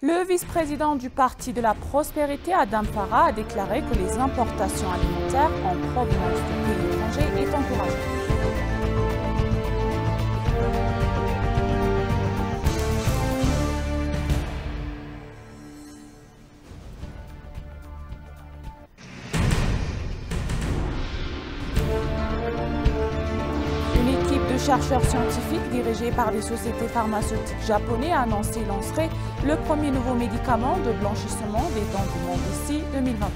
Le vice-président du Parti de la Prospérité, Adam Farah, a déclaré que les importations alimentaires en provenance de pays étrangers est encouragée. Chercheurs scientifiques dirigés par des sociétés pharmaceutiques japonais a annoncé lancerait le premier nouveau médicament de blanchissement des dents du monde d'ici 2023.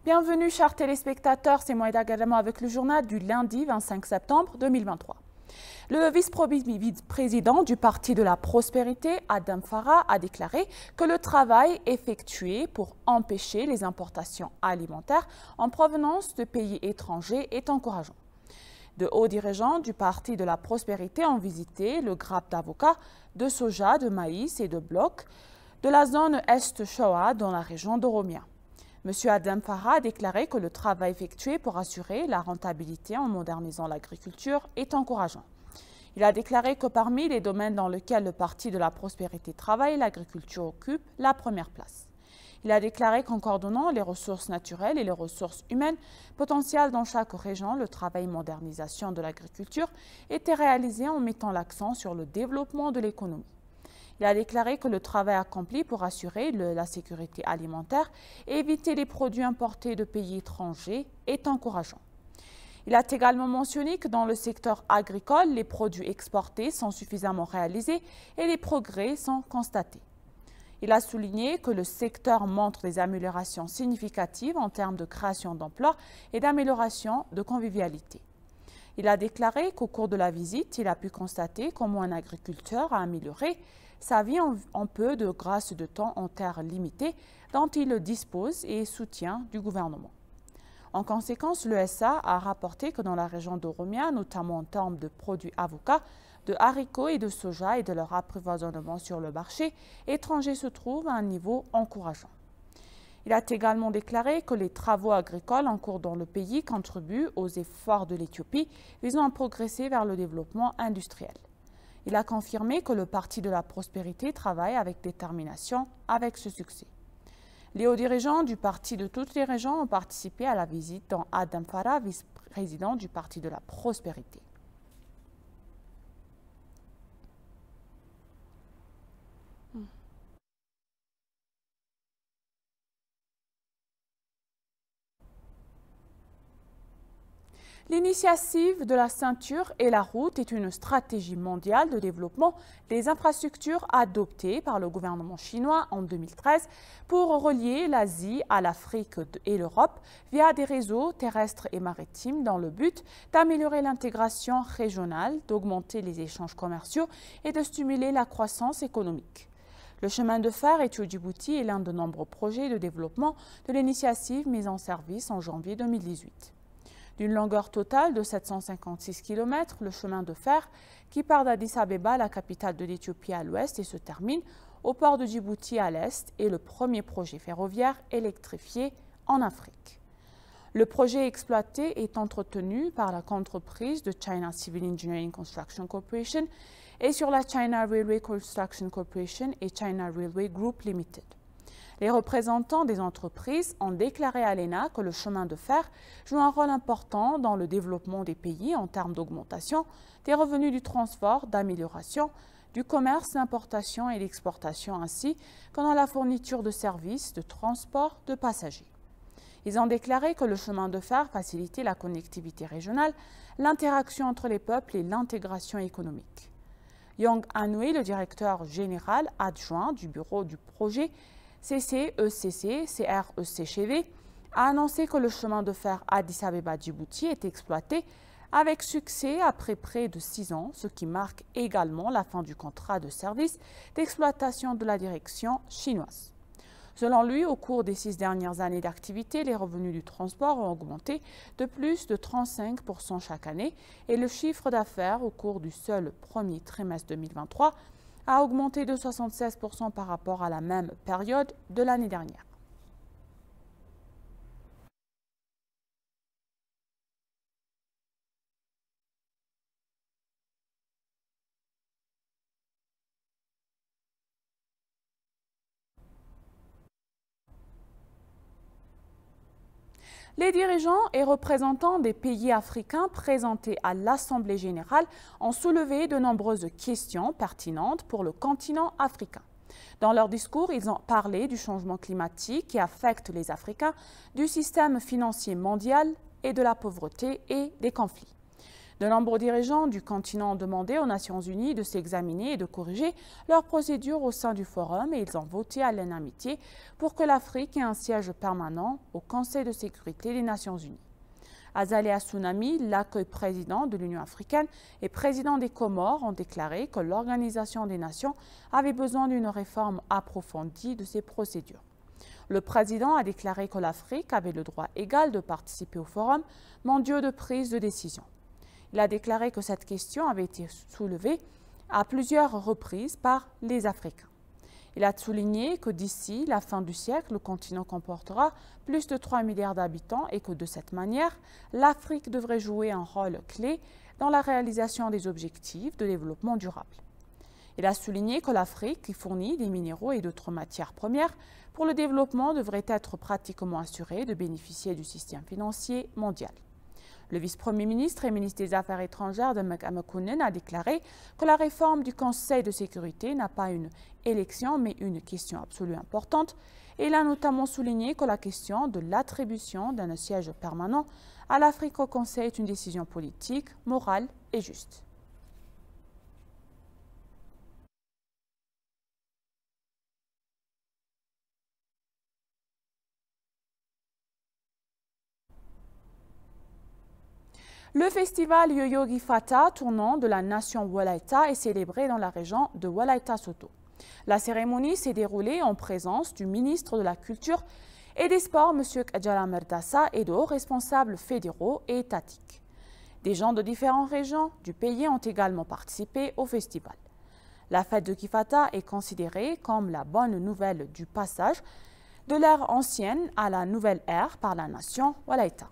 Bienvenue chers téléspectateurs, c'est Moïda Gadamo avec le journal du lundi 25 septembre 2023. Le vice-président du Parti de la Prospérité, Adam Farah, a déclaré que le travail effectué pour empêcher les importations alimentaires en provenance de pays étrangers est encourageant. De hauts dirigeants du Parti de la Prospérité ont visité le grappe d'avocats, de soja, de maïs et de blocs de la zone Est-Shoa dans la région d'Oromia. M. Adam Farah a déclaré que le travail effectué pour assurer la rentabilité en modernisant l'agriculture est encourageant. Il a déclaré que parmi les domaines dans lesquels le Parti de la Prospérité travaille, l'agriculture occupe la première place. Il a déclaré qu'en coordonnant les ressources naturelles et les ressources humaines potentielles dans chaque région, le travail modernisation de l'agriculture était réalisé en mettant l'accent sur le développement de l'économie. Il a déclaré que le travail accompli pour assurer la sécurité alimentaire et éviter les produits importés de pays étrangers est encourageant. Il a également mentionné que dans le secteur agricole, les produits exportés sont suffisamment réalisés et les progrès sont constatés. Il a souligné que le secteur montre des améliorations significatives en termes de création d'emplois et d'amélioration de convivialité. Il a déclaré qu'au cours de la visite, il a pu constater comment un agriculteur a amélioré sa vie en peu de grâce de temps en terres limitées dont il dispose et soutien du gouvernement. En conséquence, l'ESA a rapporté que dans la région d'Oromia, notamment en termes de produits avocats, de haricots et de soja et de leur approvisionnement sur le marché étranger se trouve à un niveau encourageant. Il a également déclaré que les travaux agricoles en cours dans le pays contribuent aux efforts de l'Éthiopie visant à progresser vers le développement industriel. Il a confirmé que le Parti de la Prospérité travaille avec détermination avec ce succès. Les hauts dirigeants du parti de toutes les régions ont participé à la visite dont Adam Farah, vice-président du Parti de la Prospérité. L'initiative de la ceinture et la route est une stratégie mondiale de développement des infrastructures adoptée par le gouvernement chinois en 2013 pour relier l'Asie à l'Afrique et l'Europe via des réseaux terrestres et maritimes dans le but d'améliorer l'intégration régionale, d'augmenter les échanges commerciaux et de stimuler la croissance économique. Le chemin de fer Éthiopie-Djibouti est l'un de nombreux projets de développement de l'initiative mise en service en janvier 2018. D'une longueur totale de 756 km, le chemin de fer qui part d'Addis Abeba, la capitale de l'Éthiopie à l'ouest et se termine au port de Djibouti à l'est, est le premier projet ferroviaire électrifié en Afrique. Le projet exploité est entretenu par la entreprise de China Civil Engineering Construction Corporation et sur la China Railway Construction Corporation et China Railway Group Limited. Les représentants des entreprises ont déclaré à l'ENA que le chemin de fer joue un rôle important dans le développement des pays en termes d'augmentation des revenus du transport, d'amélioration du commerce, d'importation et d'exportation, ainsi que dans la fourniture de services de transport de passagers. Ils ont déclaré que le chemin de fer facilitait la connectivité régionale, l'interaction entre les peuples et l'intégration économique. Young Anhui, le directeur général adjoint du bureau du projet CRECCV, a annoncé que le chemin de fer Addis Abeba-Djibouti est exploité avec succès après près de 6 ans, ce qui marque également la fin du contrat de service d'exploitation de la direction chinoise. Selon lui, au cours des 6 dernières années d'activité, les revenus du transport ont augmenté de plus de 35% chaque année et le chiffre d'affaires au cours du seul premier trimestre 2023 a augmenté de 76% par rapport à la même période de l'année dernière. Les dirigeants et représentants des pays africains présentés à l'Assemblée générale ont soulevé de nombreuses questions pertinentes pour le continent africain. Dans leur discours, ils ont parlé du changement climatique qui affecte les Africains, du système financier mondial et de la pauvreté et des conflits. De nombreux dirigeants du continent ont demandé aux Nations Unies de s'examiner et de corriger leurs procédures au sein du forum et ils ont voté à l'unanimité pour que l'Afrique ait un siège permanent au Conseil de sécurité des Nations Unies. Azali Assoumani, l'accueil président de l'Union africaine et président des Comores, ont déclaré que l'Organisation des Nations avait besoin d'une réforme approfondie de ses procédures. Le président a déclaré que l'Afrique avait le droit égal de participer au forum mondial de prise de décision. Il a déclaré que cette question avait été soulevée à plusieurs reprises par les Africains. Il a souligné que d'ici la fin du siècle, le continent comportera plus de 3 milliards d'habitants et que de cette manière, l'Afrique devrait jouer un rôle clé dans la réalisation des objectifs de développement durable. Il a souligné que l'Afrique, qui fournit des minéraux et d'autres matières premières pour le développement, devrait être pratiquement assurée de bénéficier du système financier mondial. Le vice-premier ministre et ministre des Affaires étrangères de Amakunen a déclaré que la réforme du Conseil de sécurité n'a pas une élection mais une question absolument importante. Et il a notamment souligné que la question de l'attribution d'un siège permanent à l'Afrique au Conseil est une décision politique, morale et juste. Le festival Yo-Yo Gifata, tournant de la nation Wolaita, est célébré dans la région de Wolaita-Soto. La cérémonie s'est déroulée en présence du ministre de la Culture et des Sports, M. Kajala Merdassa, et de hauts responsables fédéraux et étatiques. Des gens de différentes régions du pays ont également participé au festival. La fête de Gifata est considérée comme la bonne nouvelle du passage de l'ère ancienne à la nouvelle ère par la nation Wolaita.